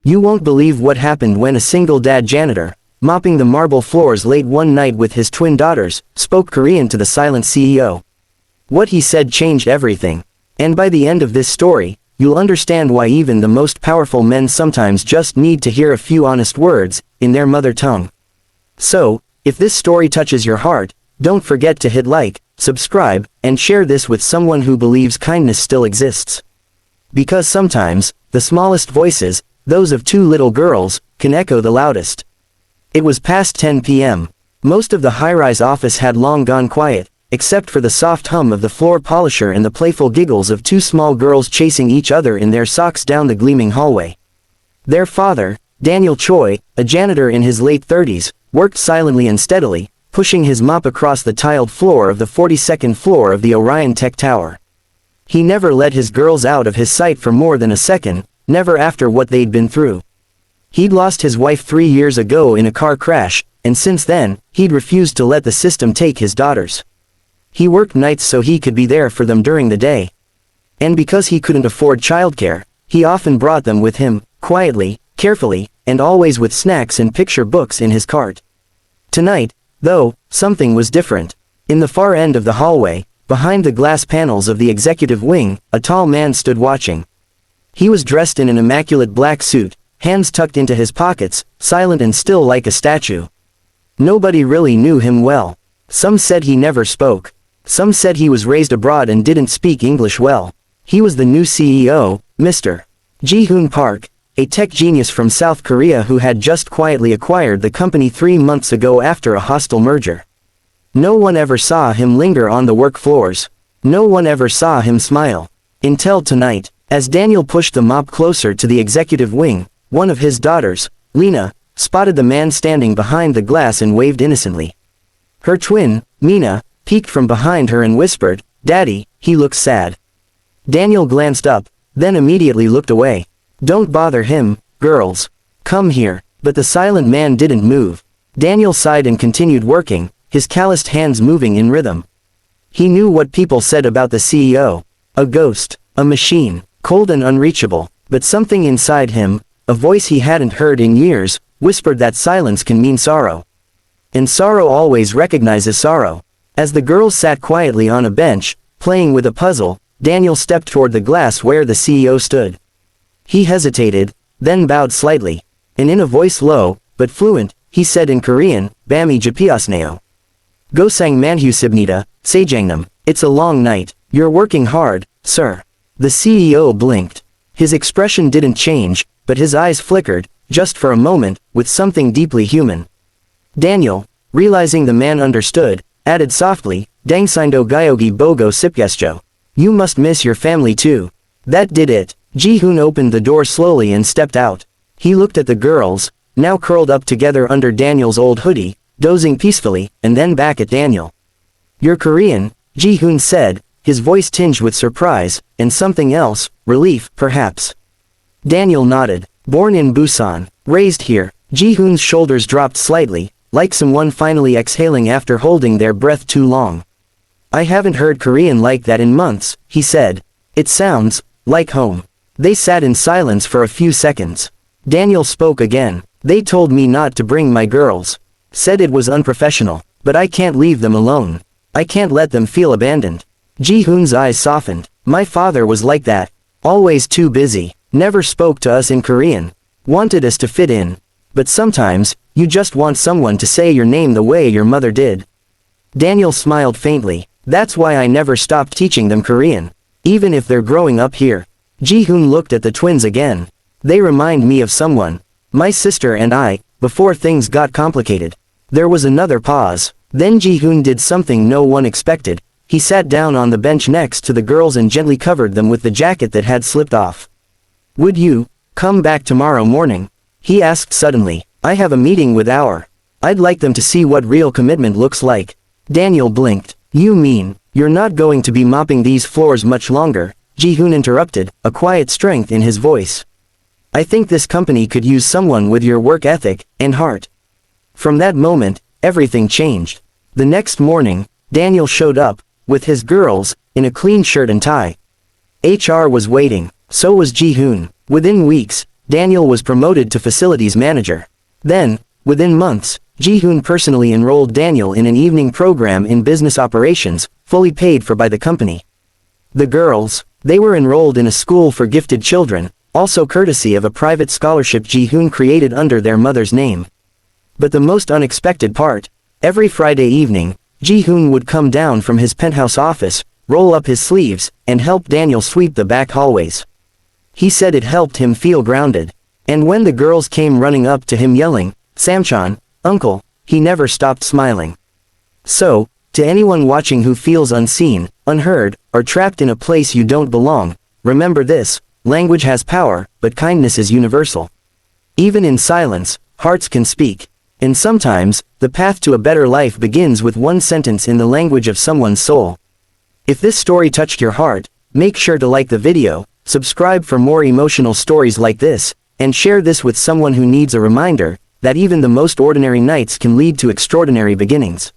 You won't believe what happened when a single dad janitor, mopping the marble floors late one night with his twin daughters, spoke Korean to the silent CEO. What he said changed everything. And by the end of this story, you'll understand why even the most powerful men sometimes just need to hear a few honest words, in their mother tongue. So, if this story touches your heart, don't forget to hit like, subscribe, and share this with someone who believes kindness still exists. Because sometimes, the smallest voices, those of two little girls, can echo the loudest. It was past 10 p.m. Most of the high-rise office had long gone quiet, except for the soft hum of the floor polisher and the playful giggles of two small girls chasing each other in their socks down the gleaming hallway. Their father, Daniel Choi, a janitor in his late 30s, worked silently and steadily, pushing his mop across the tiled floor of the 42nd floor of the Orion Tech Tower. He never let his girls out of his sight for more than a second, never after what they'd been through. He'd lost his wife 3 years ago in a car crash, and since then, he'd refused to let the system take his daughters. He worked nights so he could be there for them during the day. And because he couldn't afford childcare, he often brought them with him, quietly, carefully, and always with snacks and picture books in his cart. Tonight, though, something was different. In the far end of the hallway, behind the glass panels of the executive wing, a tall man stood watching. He was dressed in an immaculate black suit, hands tucked into his pockets, silent and still like a statue. Nobody really knew him well. Some said he never spoke. Some said he was raised abroad and didn't speak English well. He was the new CEO, Mr. Ji-hoon Park, a tech genius from South Korea who had just quietly acquired the company 3 months ago after a hostile merger. No one ever saw him linger on the work floors. No one ever saw him smile. Until tonight, as Daniel pushed the mop closer to the executive wing, one of his daughters, Lena, spotted the man standing behind the glass and waved innocently. Her twin, Mina, peeked from behind her and whispered, "Daddy, he looks sad." Daniel glanced up, then immediately looked away. "Don't bother him, girls. Come here." But the silent man didn't move. Daniel sighed and continued working, his calloused hands moving in rhythm. He knew what people said about the CEO. A ghost, a machine, cold and unreachable, but something inside him, a voice he hadn't heard in years, whispered that silence can mean sorrow. And sorrow always recognizes sorrow. As the girls sat quietly on a bench, playing with a puzzle, Daniel stepped toward the glass where the CEO stood. He hesitated, then bowed slightly, and in a voice low, but fluent, he said in Korean, "Bami japiasneo. Gosang manhu sibnita, sajangnam, it's a long night, you're working hard, sir." The CEO blinked. His expression didn't change, but his eyes flickered, just for a moment, with something deeply human. Daniel, realizing the man understood, added softly, "Dangsindo gyogi bogo sipgesjo. You must miss your family too." That did it. Ji-hoon opened the door slowly and stepped out. He looked at the girls, now curled up together under Daniel's old hoodie, dozing peacefully, and then back at Daniel. "You're Korean," Ji-hoon said, his voice tinged with surprise, and something else, relief, perhaps. Daniel nodded. "Born in Busan, raised here." Ji-hoon's shoulders dropped slightly, like someone finally exhaling after holding their breath too long. "I haven't heard Korean like that in months," he said. "It sounds like home." They sat in silence for a few seconds. Daniel spoke again. "They told me not to bring my girls. Said it was unprofessional, but I can't leave them alone. I can't let them feel abandoned." Ji-hoon's eyes softened. "My father was like that. Always too busy. Never spoke to us in Korean. Wanted us to fit in. But sometimes, you just want someone to say your name the way your mother did." Daniel smiled faintly. "That's why I never stopped teaching them Korean. Even if they're growing up here." Ji-hoon looked at the twins again. "They remind me of someone. My sister and I, before things got complicated." There was another pause. Then Ji-hoon did something no one expected. He sat down on the bench next to the girls and gently covered them with the jacket that had slipped off. "Would you come back tomorrow morning?" he asked suddenly. "I have a meeting with our. I'd like them to see what real commitment looks like." Daniel blinked. "You mean, you're not going to be mopping these floors much longer?" Ji-hoon interrupted, a quiet strength in his voice. "I think this company could use someone with your work ethic and heart." From that moment, everything changed. The next morning, Daniel showed up, with his girls, in a clean shirt and tie. HR was waiting. So was Ji-hoon. Within weeks, Daniel was promoted to facilities manager. Then, within months, Ji-hoon personally enrolled Daniel in an evening program in business operations, fully paid for by the company. The girls, they were enrolled in a school for gifted children, also courtesy of a private scholarship Ji-hoon created under their mother's name. But the most unexpected part, every Friday evening, Ji-hoon would come down from his penthouse office, roll up his sleeves, and help Daniel sweep the back hallways. He said it helped him feel grounded. And when the girls came running up to him yelling, "Samchan, Uncle," he never stopped smiling. So, to anyone watching who feels unseen, unheard, or trapped in a place you don't belong, remember this: language has power, but kindness is universal. Even in silence, hearts can speak. And sometimes, the path to a better life begins with one sentence in the language of someone's soul. If this story touched your heart, make sure to like the video, subscribe for more emotional stories like this, and share this with someone who needs a reminder that even the most ordinary nights can lead to extraordinary beginnings.